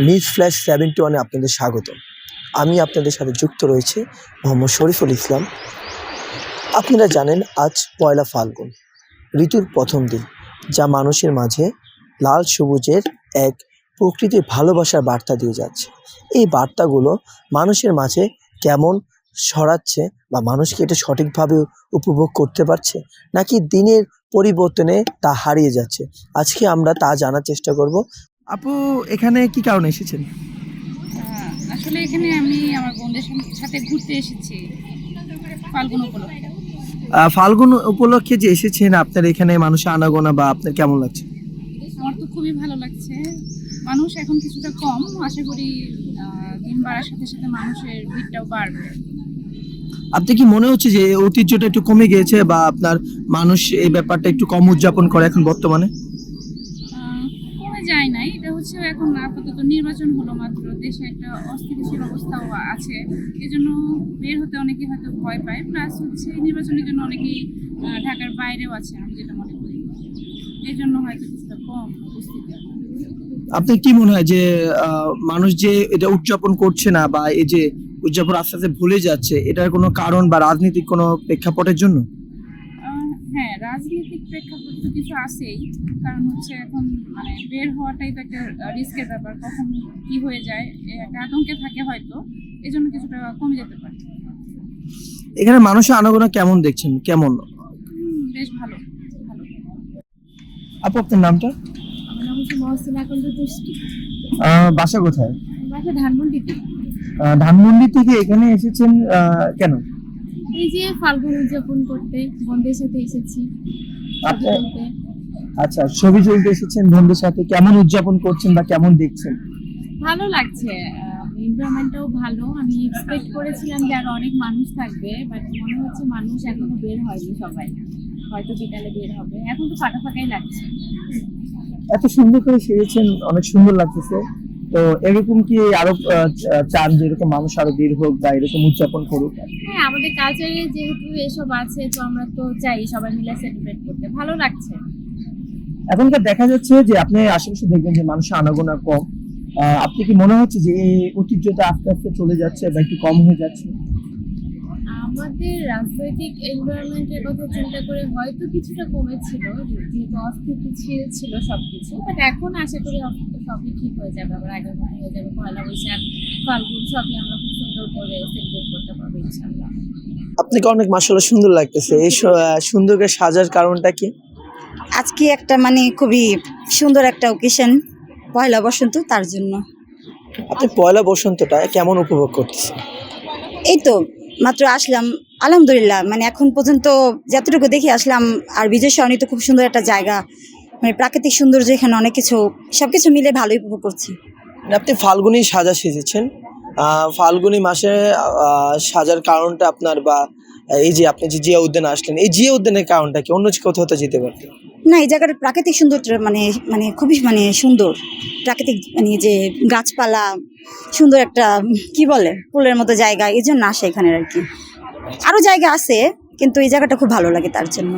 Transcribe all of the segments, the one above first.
News flash 71-এ আপনাদের স্বাগত। আমি আপনাদের সাথে যুক্ত রয়েছি মোহাম্মদ শরীফুল ইসলাম। আপনারা জানেন আজ পয়লা ফাল্গুন, ঋতুর প্রথম দিন, যা মানুষের মাঝে লাল সবুজের এক প্রকৃতির ভালোবাসার বার্তা দিয়ে যাচ্ছে। এই বার্তাগুলো মানুষের মাঝে কেমন ছড়াচ্ছে বা মানুষ কি এটা সঠিকভাবে উপভোগ করতে পারছে, নাকি দিনের পরিবর্তনে তা হারিয়ে যাচ্ছে? আজকে আমরা তা জানার চেষ্টা করব। আপু, এখানে কি কারণে এসেছেন? আসলে এখানে আমি আমার বোনদের সাথে ঘুরতে এসেছি ফাল্গুন উপলক্ষে। ফাল্গুন উপলক্ষে যে এসেছেন, আপনার এখানে মানুষের আনাগোনা বা আপনার কেমন লাগছে? আমার তো খুবই ভালো লাগছে। মানুষ এখন কিছুটা কম, আশা করি দিন বাড়ার সাথে সাথে মানুষের ভিড়টাও বাড়বে। আপনি কি মনে হচ্ছে যে এই ঐতিহ্যটা একটু কমে গিয়েছে, বা আপনার মানুষ এই ব্যাপারটা একটু কম উদযাপন করে এখন বর্তমানে? কমে যায় নাই, এটা হচ্ছে এখন আপাতত নির্বাচন হলো মাত্র, দেশে একটা অস্থিতিশীল অবস্থাও আছে, এজন্য বের হতে অনেকে হয়তো ভয় পায়। প্লাস হচ্ছে নির্বাচনের জন্য অনেকেই ঢাকার বাইরেও আছে, আমি যেটা মনে করি, এই জন্য হয়তো কিছুটা কম উপস্থিতি। আপনি কি মনে হয় যে মানুষ যে এটা উদযাপন করছে না, বা এই যে উদযাপন আস্তে আস্তে ভুলে যাচ্ছে, এটার কোনো কারণ বা রাজনৈতিক কোনো প্রেক্ষাপটের জন্য? হ্যাঁ, রাজনৈতিক প্রেক্ষাপট তো কিছু আছেই। কারণ হচ্ছে এখন মানে বের হওয়াটাই তো একটা রিস্কের ব্যাপার, কখন কি হয়ে যায় একটা আতঙ্কে থাকে হয়তো, এই জন্য কিছুটা কমে যেতে পারে। এখানে মানুষের আনাগোনা কেমন দেখছেন, কেমন? বেশ ভালো ভালো। আপু, আপনার নামটা? আমার নাম হচ্ছে মহসিনা আকন্দ তুষ্টি। বাসা কোথায়? বাসা ধানমন্ডিতে। ধানমন্ডি থেকে এখানে এসেছেন কেন? এই যে ফাল্গুন উদযাপন করতে বন্ধুদের সাথে এসেছি। আচ্ছা, ছবি তুলতে এসেছেন বন্ধুদের সাথে। কেমন উদযাপন করছেন বা কেমন দেখছেন? ভালো লাগছে, এনভায়রনমেন্টটাও ভালো। আমি এক্সপেক্ট করেছিলাম যে আরো অনেক মানুষ থাকবে, বাট মনে হচ্ছে মানুষ এখনো বের হয়নি সবাই, হয়তো বিকালে বের হবে। এখন তো ফাঁকা ফাঁকাই লাগছে। এত সুন্দর করে সেজেছেন, অনেক সুন্দর লাগতেছে। তো এরকম কি আরো চান যে এরকম মানুষ আরো বের হোক বা এরকম উদযাপন করুক? হ্যাঁ, আমাদের কালচারে যেহেতু এসব আছে, তো আমরা তো চাই সবাই মিলে সেলিব্রেট করতে। ভালো লাগছে। এখনকার দেখা যাচ্ছে যে আপনি আশেপাশে দেখবেন যে মানুষের আনাগোনা কম। আপনি কি মনে হচ্ছে যে এই ঐতিহ্যটা আস্তে আস্তে চলে যাচ্ছে বা একটু কম হয়ে যাচ্ছে? আমাদের রাজনৈতিক এনভায়রনমেন্টের কথা চিন্তা করে হয়তো কিছুটা কমেছিল, যেহেতু অস্থিতিশীল ছিল সবকিছু। বাট এখন আশা করি সবই ঠিক হয়ে যাবে, আবার আগের মতো হয়ে যাবে। পয়লা বৈশাখ, ফাল্গুন সবই আমরা খুব সুন্দর করে সেলিব্রেট করতে পারবো ইনশাল্লাহ। আপনাকে অনেক মাশাআল্লাহ সুন্দর লাগতেছে। এই সুন্দর করে সাজার কারণটা কি? আজকে একটা মানে খুবই সুন্দর একটা ওকেশন, পয়লা বসন্ত, তার জন্য। আপনি পয়লা বসন্তটা কেমন উপভোগ করতেছেন? এই তো মাত্র আসলাম, আলহামদুলিল্লাহ। মানে এখন পর্যন্ত যতটুকু দেখে আসলাম, আর বিজয় সরণি তো খুব সুন্দর একটা জায়গা, মানে প্রাকৃতিক সৌন্দর্য, এখানে অনেক কিছু, সবকিছু মিলে ভালোই উপভোগ করছি। আপনি ফাল্গুনি সাজা সেজেছেন। ফাল্গুনি মাসে সাজার কারণটা আপনার, বা এই যে আপনি যে জিয়া উদ্যানে আসলেন, এই জিয়া উদ্যানের কারণটা কি? অন্য কোথাও তো যেতে পারতেন। না, এই জায়গাটার প্রাকৃতিক সৌন্দর্য মানে মানে খুবই মানে সুন্দর। প্রাকৃতিক মানে যে গাছপালা, সুন্দর একটা কি বলে ফুলের মতো জায়গা, এই জন্য আসে এখানে আর কি। আরও জায়গা আছে, কিন্তু এই জায়গাটা খুব ভালো লাগে তার জন্য।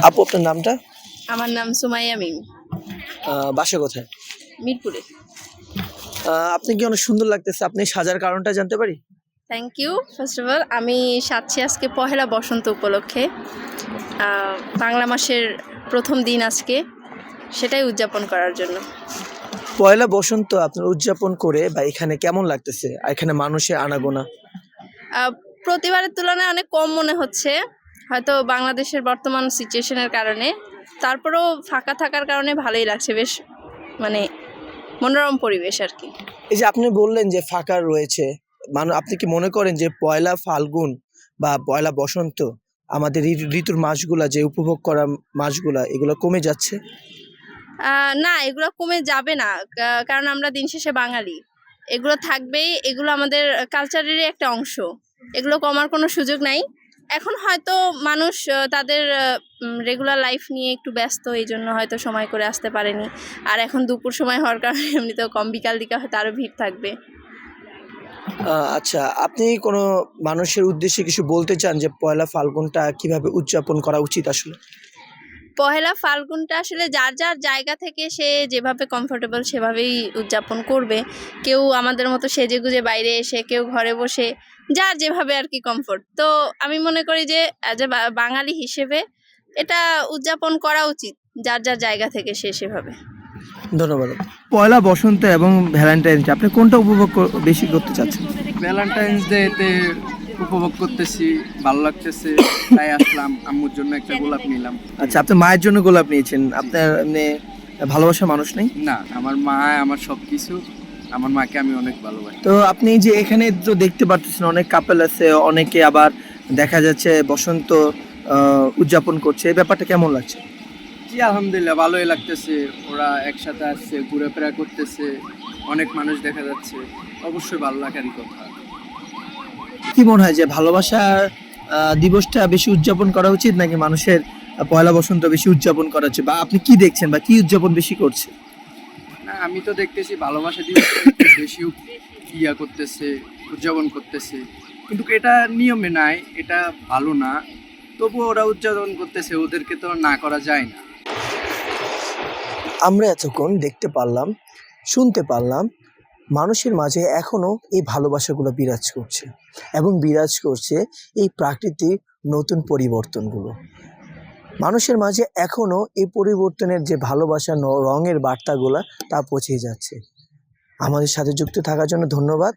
আপু, আপনার নামটা? আমার নাম সুমাইয়া মিম, বাসা কোথায়? মিরপুরে। আপনি কি অনেক সুন্দর লাগতেছে, আপনি সাজার কারণটা জানতে পারি? Thank you. First of all, আমি সাজছি আজকে পহেলা বসন্ত উপলক্ষে। বাংলা মাসের প্রথম দিন আজকে, সেটাই উদযাপন করার জন্য। পয়লা বসন্ত আপনার উদযাপন করে বা এখানে কেমন লাগতেছে, আর এখানে মানুষের আনাগোনা? প্রতিবারের তুলনায় অনেক কম মনে হচ্ছে, হয়তো বাংলাদেশের বর্তমান সিচুয়েশনের কারণে। তারপরেও ফাঁকা থাকার কারণে ভালোই লাগছে, বেশ মানে মনোরম পরিবেশ আর কি। এই যে আপনি বললেন যে ফাঁকা রয়েছে, আপনি কি মনে করেন যে পয়লা ফাল্গুন বা পয়লা বসন্ত আমাদের ঋতুর মাসগুলা, যে উপভোগ করা মাসগুলা, এগুলো কমে যাচ্ছে? না, এগুলো কমে যাবে না, কারণ আমরা দিন শেষে বাঙালি। এগুলো থাকবেই, এগুলো আমাদের কালচারেরই একটা অংশ। এগুলো কমার কোনো সুযোগ নাই। এখন হয়তো মানুষ তাদের রেগুলার লাইফ নিয়ে একটু ব্যস্ত, এই জন্য হয়তো সময় করে আসতে পারেনি। আর এখন দুপুর সময় হওয়ার কারণে এমনিতেও কম, বিকাল দিকে হয়তো আরও ভিড় থাকবে। আচ্ছা, আপনি কোনো মানুষের উদ্দেশ্যে কিছু বলতে চান যে পয়লা ফাল্গুনটা কিভাবে উদযাপন করা উচিত আসলে? পহেলা ফাল্গুনটা আসলে যার যার জায়গা থেকে সে যেভাবে কমফোর্টেবল সেভাবেই উদযাপন করবে। কেউ আমাদের মতো সেজেগুজে বাইরে এসে, কেউ ঘরে বসে, যার যেভাবে আর কি কমফোর্ট। তো আমি মনে করি যে অ্যাজ এ বাঙালি হিসেবে এটা উদযাপন করা উচিত, যার যার জায়গা থেকে সে সেভাবে। ধন্যবাদ। পয়লা বসন্ত এবং ভ্যালেন্টাইন্স ডে আপনি কোনটা উপভোগ বেশি করতে চাচ্ছেন? ভ্যালেন্টাইন্স ডেতে উপভোগ করতেছি, ভালো লাগতেছে, তাই আসলাম। আম্মুর জন্য একটা গোলাপ নিলাম। আচ্ছা, আপনি মায়ের জন্য গোলাপ নিয়েছেন, আপনার এমনি ভালোবাসার মানুষ নেই? না, আমার মা আমার সব কিছু। আমার মাকে আমি অনেক ভালোবাসি। তো আপনি যে এখানে তো দেখতে পাচ্ছেন অনেক কাপল আছে, অনেকে আবার দেখা যাচ্ছে বসন্ত উদযাপন করছে, এই ব্যাপারটা কেমন লাগছে? জি আলহামদুলিল্লাহ, ভালোই লাগতেছে। ওরা একসাথে আসছে, ঘুরেফেরা করতেছে, অনেক মানুষ দেখা যাচ্ছে, অবশ্যই ভালো লাগারই কথা। কি মনে হয় যে ভালোবাসার দিবসটা বেশি উদযাপন করা উচিত নাকি মানুষের পয়লা বসন্ত বেশি উদযাপন করা উচিত, বা আপনি কি দেখছেন বা কি উদযাপন বেশি করছে? না, আমি তো দেখতেছি ভালোবাসা দিবস বেশি করতেছে, উদযাপন করতেছে, কিন্তু এটা নিয়মে নাই, এটা ভালো না। তবুও ওরা উদযাপন করতেছে, ওদেরকে তো না করা যায় না। আমরা এতক্ষণ দেখতে পারলাম, শুনতে পারলাম মানুষের মাঝে এখনো এই ভালোবাসাগুলো বিরাজ করছে এবং বিরাজ করছে এই প্রাকৃতিক নতুন পরিবর্তনগুলো। মানুষের মাঝে এখনো এই পরিবর্তনের যে ভালোবাসা রঙের বার্তাগুলো তা পৌঁছে যাচ্ছে। আমাদের সাথে যুক্ত থাকার জন্য ধন্যবাদ।